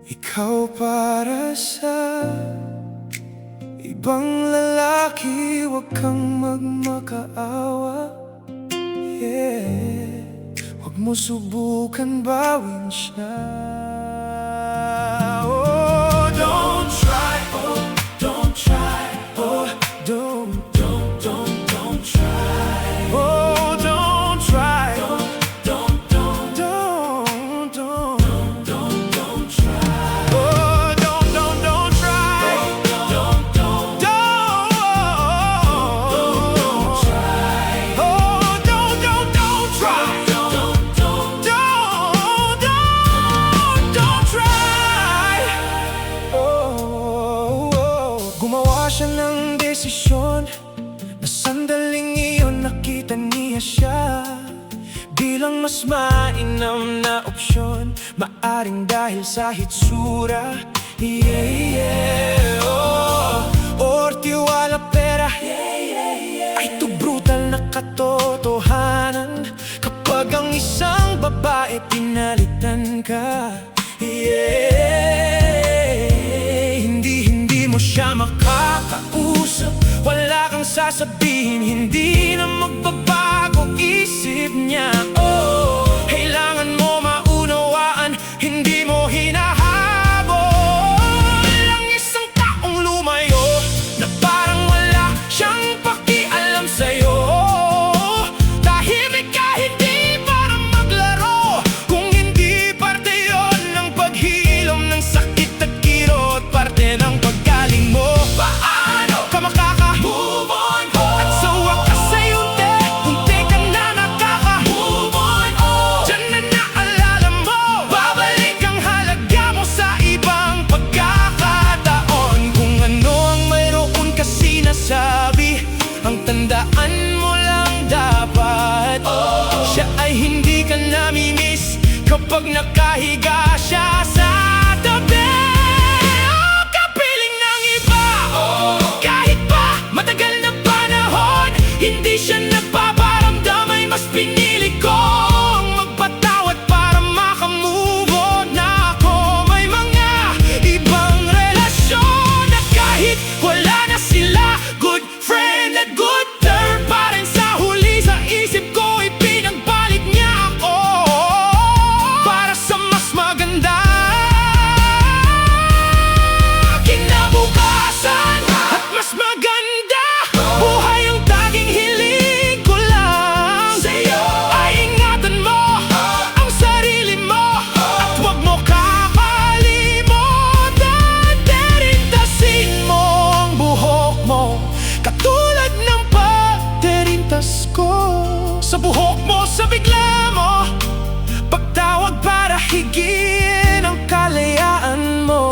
Ikaw para sa ibang lalaki, huwag kang magmakaawa. Yeah, huwag mo subukan bawin siya. Oh, don't try, oh, don't try, oh, don't try, oh, don't try, don't try, oh, don't try, don't try, oh, don't try, don't try. Oh, gumawa siya ng desisyon na sandaling iyon nakita niya siya bilang mas mainam na opsyon, maaring dahil sa hitsura, yeah, oh, or tiwala pera, ay to brutal na katotohanan kapag ang isang babae pinalitan ka. Yeah, hindi mo siya makakausap, wala kang sasabihin, hindi na magbabago isip niya. Oh, kailangan mo maunawaan, hindi mo hinahabol ang isang taong lumayo na parang wala siyang pakialam sa'yo. Tahimik ka, hindi para maglaro, kung hindi parte yon ng paghilom ng sakit at kirot, parte ng paggaling mo. Paano ka makaka-move on? At sa wakas ay unti ka na nakaka-move on. Diyan na naalala mo, babalik ang halaga mo sa ibang pagkakataon. Kung ano ang mayroon ka sinasabi, ang tandaan mo lang dapat, siya ay hindi ka namimiss kapag nakahiga siya sa tabi. Oh, kapiling ng iba, kahit pa matagal na panahon, hindi siya nagpaparamdam, ay mas pinili kong magpatawad para makamove on na ako. May mga ibang relasyon na kahit wala na sila, good friend at good term pa rin, sa huli sa isip ko ipinagbalik niya ako para sa mas maganda kinabukasan at mas maganda buhay. Ang taging hiling ko lang sa'yo ay ingatan mo ang sarili mo at huwag mo kakalimutan, terintasin mo ang buhok mo katulad ng pagterintas ko sa buhok mo, sa bigla mo pagtawag para higin ang kalayaan mo.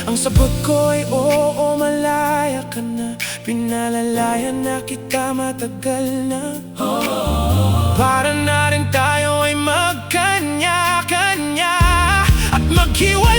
Ang sagot ko ay oo, malaya ka na, pinalalayan na kita matagal na. Para na rin tayo ay magkanya-kanya at maghiwalay